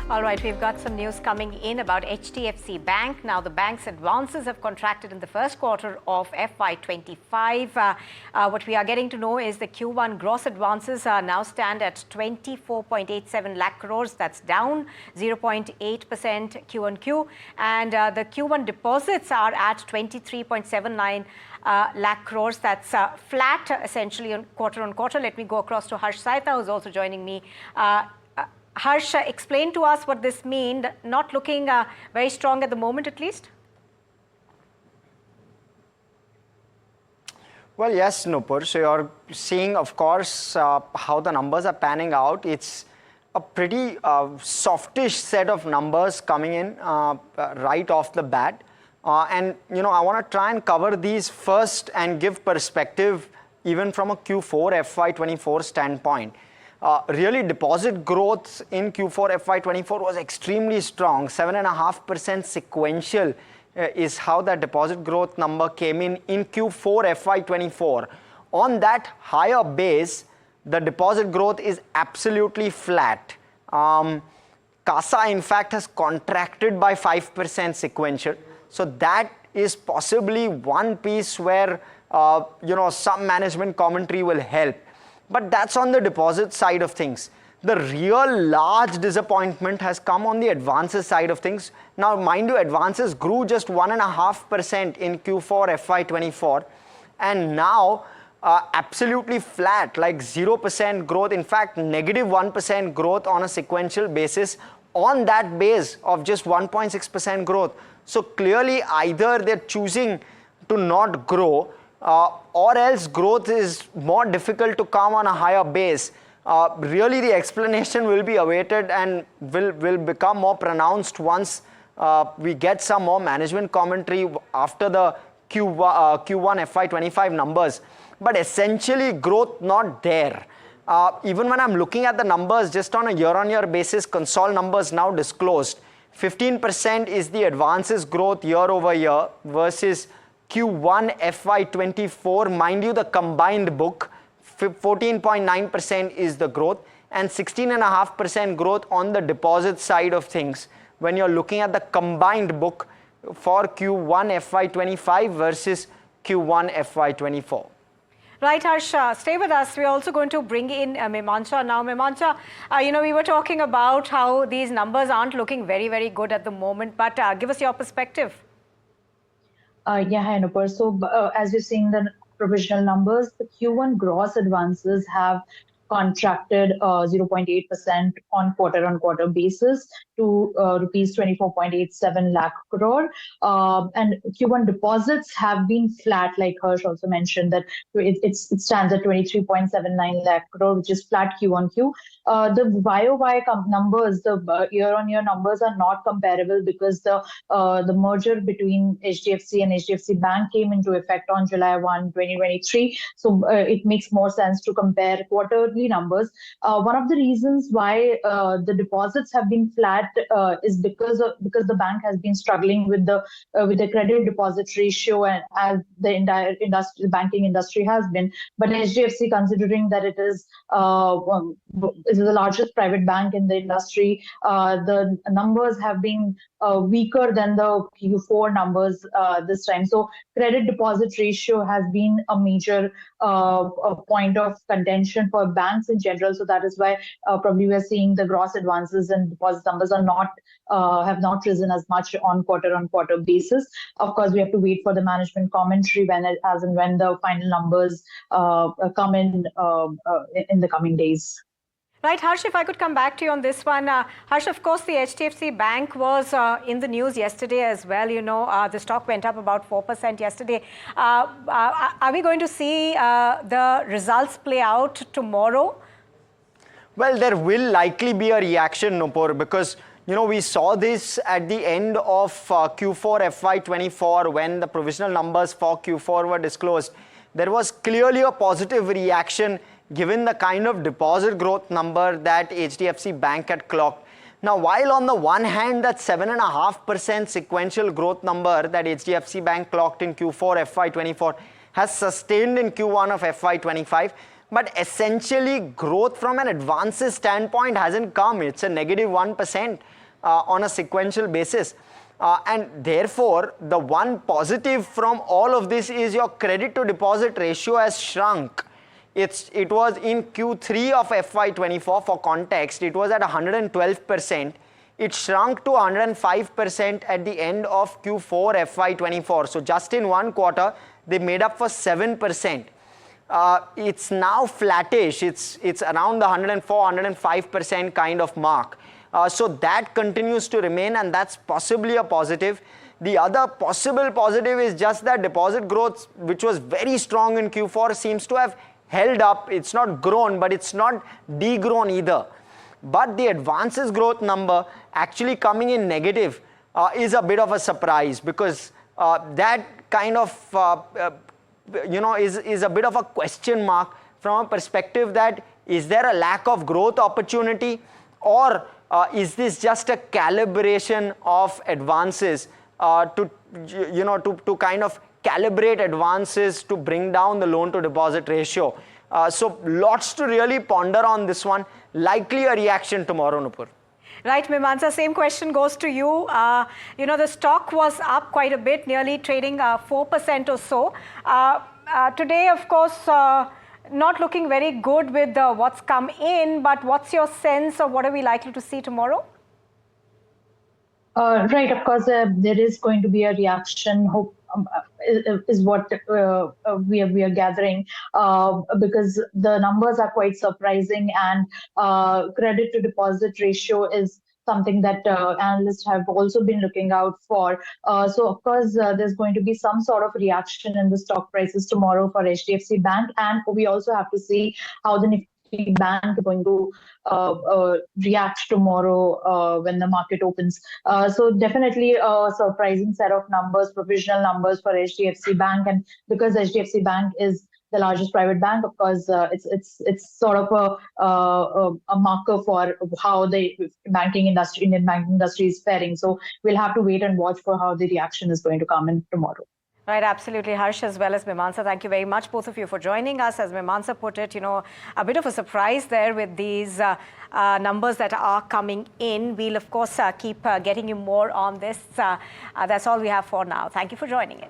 All right, we've got some news coming in about HDFC Bank. Now, the bank's advances have contracted in the first quarter of FY25. What we are getting to know is the Q1 gross advances now stand at 24.87 lakh crores. That's down 0.8% Q on Q. And the Q1 deposits are at 23.79 lakh crores. That's flat, essentially, on quarter. Let me go across to Harsh Saita, who's also joining me. Harsh, explain to us what this means. Not looking very strong at the moment, at least? Well, yes, Nupur. So you're seeing, of course, how the numbers are panning out. It's a pretty softish set of numbers coming in right off the bat. And, you know, I want to try and cover these first and give perspective even from a Q4 FY24 standpoint. Really, deposit growth in Q4 FY24 was extremely strong. 7.5% sequential is how that deposit growth number came in Q4 FY24. On that higher base, the deposit growth is absolutely flat. CASA, in fact, has contracted by 5% sequential. So that is possibly one piece where, you know, some management commentary will help. But that's on the deposit side of things. The real large disappointment has come on the advances side of things. Now, mind you, advances grew just 1.5% in Q4 FY24. And now, absolutely flat, like 0% growth. In fact, negative 1% growth on a sequential basis on that base of just 1.6% growth. So clearly, either they're choosing to not grow, or else growth is more difficult to come on a higher base. Really, the explanation will be awaited and will become more pronounced once we get some more management commentary after the Q1 FY25 numbers. But essentially, growth not there. Even when I'm looking at the numbers just on a year-on-year basis, consol numbers now disclosed, 15% is the advances growth year over year versus Q1 FY24, mind you, the combined book, 14.9% is the growth and 16.5% growth on the deposit side of things when you're looking at the combined book for Q1 FY25 versus Q1 FY24. Right, Harsh, stay with us. We're also going to bring in Mimamsa now. Mimamsa, you know, we were talking about how these numbers aren't looking very, very good at the moment, but give us your perspective. Yeah, hi, Nupur. So as you're seeing the provisional numbers, the Q1 gross advances have contracted 0.8% on quarter basis to rupees 24.87 lakh crore. And Q1 deposits have been flat, like Harsh also mentioned, that it stands at 23.79 lakh crore, which is flat Q on Q. The YOY numbers, the year-on-year numbers are not comparable because the merger between HDFC and HDFC Bank came into effect on July 1, 2023. So it makes more sense to compare quarterly numbers. One of the reasons why the deposits have been flat is because the bank has been struggling with the credit deposit ratio, and as the entire industry, the banking industry has been. But HDFC, considering that it is the largest private bank in the industry, the numbers have been weaker than the Q4 numbers this time. So credit deposit ratio has been a major point of contention for banks in general. So that is why probably we are seeing the gross advances and deposit numbers are not have not risen as much on quarter basis. Of course, we have to wait for the management commentary when the final numbers come in the coming days. Right, Harsh, if I could come back to you on this one. Harsh, of course, the HDFC Bank was in the news yesterday as well. You know, the stock went up about 4% yesterday. Are we going to see the results play out tomorrow? Well, there will likely be a reaction, Nupur, because, you know, we saw this at the end of Q4 FY24 when the provisional numbers for Q4 were disclosed. There was clearly a positive reaction given the kind of deposit growth number that HDFC Bank had clocked. Now, while on the one hand, that 7.5% sequential growth number that HDFC Bank clocked in Q4 FY24 has sustained in Q1 of FY25, but essentially growth from an advances standpoint hasn't come. It's a negative 1% on a sequential basis. And therefore, the one positive from all of this is your credit to deposit ratio has shrunk. It was in Q3 of FY24, for context, it was at 112%. It shrunk to 105% at the end of Q4 FY24. So just in one quarter, they made up for 7%. It's now flattish. It's around the 104, 105% kind of mark. So that continues to remain, and that's possibly a positive. The other possible positive is just that deposit growth, which was very strong in Q4, seems to have held up. It's not grown, but it's not degrown either. But the advances growth number actually coming in negative is a bit of a surprise, because that kind of is a bit of a question mark from a perspective that is there a lack of growth opportunity, or is this just a calibration of advances to kind of calibrate advances to bring down the loan to deposit ratio? So lots to really ponder on this one. Likely a reaction tomorrow, Nupur. Right, Mimantsa, same question goes to you. The stock was up quite a bit, nearly trading 4% or so. Today, of course, not looking very good with what's come in, but what's your sense of what are we likely to see tomorrow? Right, of course, there is going to be a reaction, hope is what we are gathering, because the numbers are quite surprising, and credit to deposit ratio is something that analysts have also been looking out for. So, of course, there's going to be some sort of reaction in the stock prices tomorrow for HDFC Bank, and we also have to see how the Nifty Bank is going to react tomorrow when the market opens. So definitely a surprising set of numbers, provisional numbers for HDFC Bank, and because HDFC Bank is the largest private bank, of course, it's sort of a marker for how the Indian banking industry is faring. So we'll have to wait and watch for how the reaction is going to come in tomorrow. Right, absolutely, Harsh, as well as Mimantsa. Thank you very much, both of you, for joining us. As Mimantsa put it, a bit of a surprise there with these numbers that are coming in. We'll, of course, keep getting you more on this. That's all we have for now. Thank you for joining in.